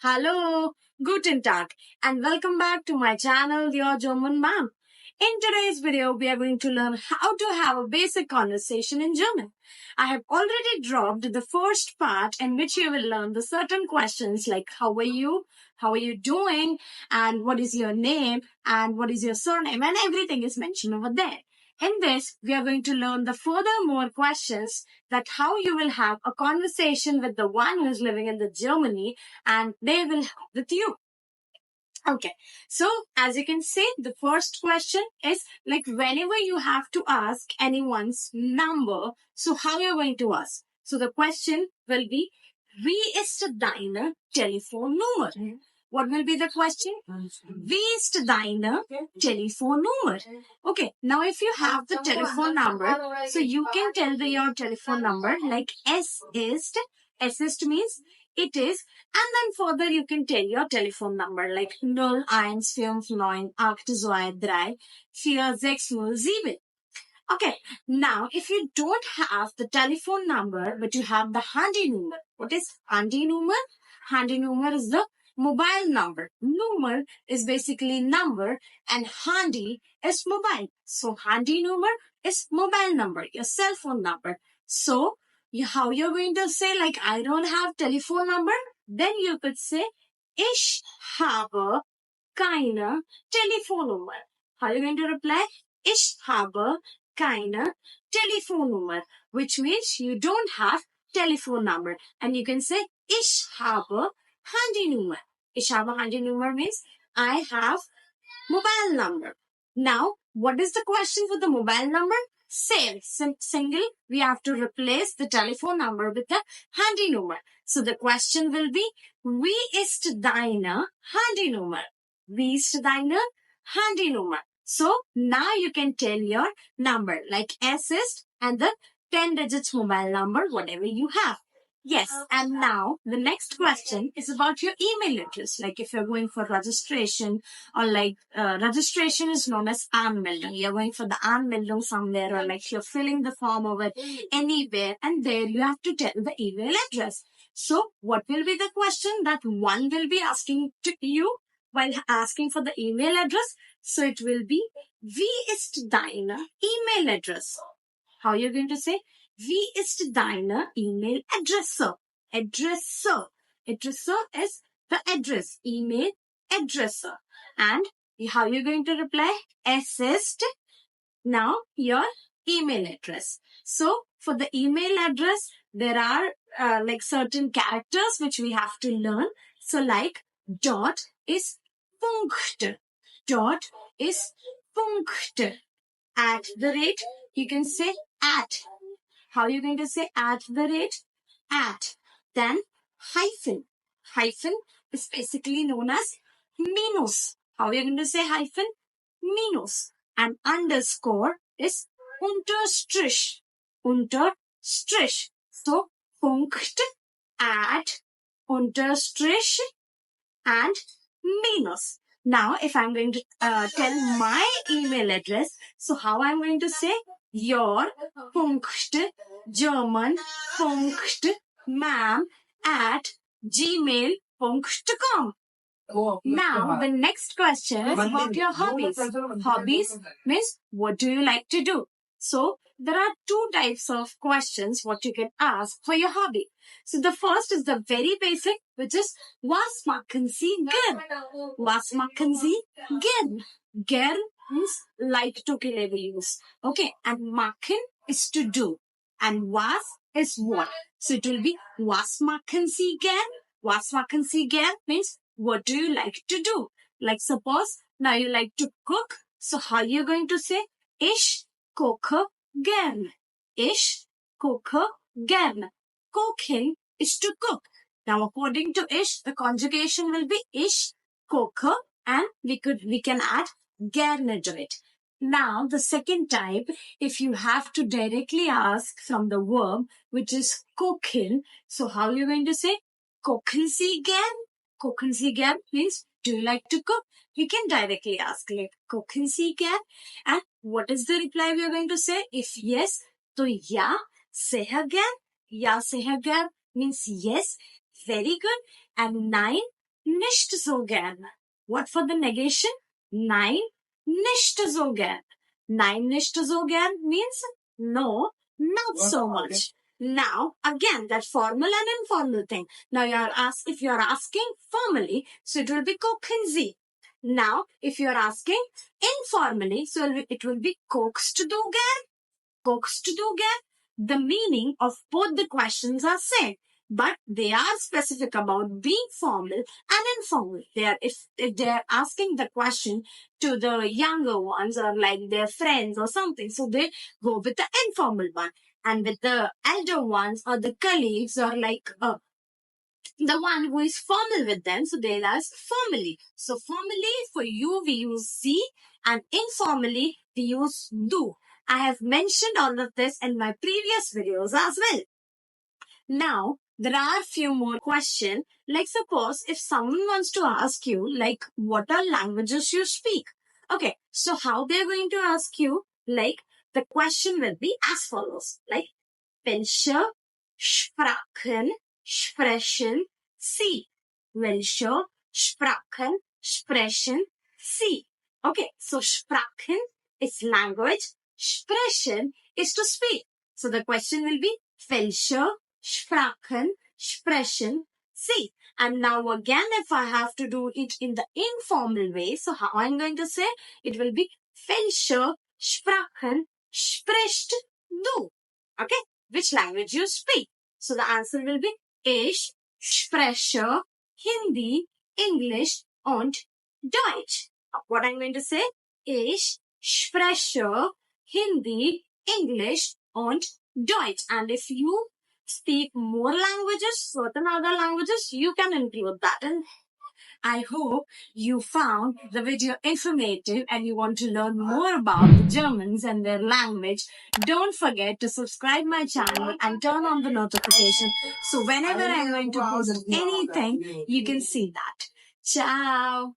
Hallo, guten Tag, and welcome back to my channel, Your German Mom. In today's video, we are going to learn how to have a basic conversation in German. I have already dropped the first part in which you will learn the certain questions like how are you doing, and what is your name, and what is your surname, and everything is mentioned over there. In this, we are going to learn the furthermore questions that how you will have a conversation with the one who is living in the Germany and they will help with you. Okay, so as you can see, the first question is like whenever you have to ask anyone's number, so how you're going to ask? So the question will be, wie ist deine Telefonnummer? What will be the question? Wie ist deine Telefonnummer? Okay, now if you have the telephone number, so you can tell your telephone number like S ist means it is, and then further you can tell your telephone number like 015982346007. Okay, now if you don't have the telephone number but you have the Handynummer. What is Handynummer? Handynummer is the mobile number. Number is basically number and handy is mobile. So Handynummer is mobile number, your cell phone number. So how you're going to say like I don't have telephone number? Then you could say ich habe keine Telefonnummer. How are you going to reply? Ich habe keine Telefonnummer, which means you don't have telephone number. And you can say ich habe Handynummer. Ich habe Handynummer means I have mobile number. Now, what is the question for the mobile number? Same, single, we have to replace the telephone number with the Handynummer. So the question will be, wie ist deine Handynummer? Wie ist deine Handynummer? So now you can tell your number like S ist and the 10 digits mobile number, whatever you have. Yes, and now the next question is about your email address. Like if you're going for registration or like registration is known as Anmeldung. You're going for the Anmeldung somewhere or like you're filling the form over anywhere and there you have to tell the email address. So what will be the question that one will be asking to you while asking for the email address? So it will be, wie ist deine email address? How you're going to say? Wie ist deine E-Mail-Adresse? Adresse. Adresse is the address. Email address. And how you're going to reply? Es ist now your email address. So for the email address, there are like certain characters which we have to learn. So like dot is Punkt. Dot is Punkt. At the rate, you can say at. How are you going to say at the rate? At. Then hyphen. Hyphen is basically known as minus. How are you going to say hyphen? Minus. And underscore is Unterstrich. Unterstrich. So Punkt, at, Unterstrich, and minus. Now, if I'm going to tell my email address, so how I'm going to say? Your Punkt German Punkt Ma'am at gmail.com. Now, the next question is about your hobbies. Hobbies means what do you like to do? So, there are two types of questions what you can ask for your hobby. So, the first is the very basic, which is was machen Sie gern? Was machen Sie gern? Gern means like to use. Okay, and machen is to do. And was is what. So, it will be was machen Sie gern? Was machen Sie gern means what do you like to do? Like suppose now you like to cook. So how are you going to say? Ich koche gern. Ich koche gern. Cooking is to cook. Now according to ich, the conjugation will be ich koche and we can add gerne to it. Now the second type, if you have to directly ask from the verb which is kochen, so how are you going to say? Kochen Sie gern? Kochen Sie gern means, do you like to cook? You can directly ask like, kochen Sie gern? And what is the reply we are going to say? If yes, to ja, sehr gern. Ja, sehr gern means yes, Very good. And 9, nicht so gern. What for the negation? 9, nicht so gern. 9 nicht so gern means no, not so much. Now, again, that formal and informal thing. Now, if you are asking formally, so it will be gucken Sie. Now, if you are asking informally, so it will be guckst du gern? Guckst du gern? The meaning of both the questions are same, but they are specific about being formal and informal. If they are asking the question to the younger ones or like their friends or something, so they go with the informal one. And with the elder ones or the colleagues or like the one who is formal with them, so they'll ask formally. So formally for you we use sie, and informally we use du. I have mentioned all of this in my previous videos as well. Now, there are a few more questions. Like suppose if someone wants to ask you like what are languages you speak? Okay, so how they're going to ask you, like the question will be as follows. Like welche Sprachen sprechen Sie? Welche Sprachen sprechen Sie? Okay, so Sprachen is language, sprechen is to speak. So the question will be welche Sprachen sprechen Sie? And now again, if I have to do it in the informal way, so how I'm going to say? It will be welche Sprachen sprichst du? Okay, which language you speak? So the answer will be Ich spreche Hindi, English und Deutsch. What I'm going to say? Ich spreche Hindi, English und Deutsch. And if you speak more languages, certain other languages, you can include that. And I hope you found the video informative and you want to learn more about the Germans and their language. Don't forget to subscribe my channel and turn on the notification so whenever I'm going to post anything, you can see that. Ciao!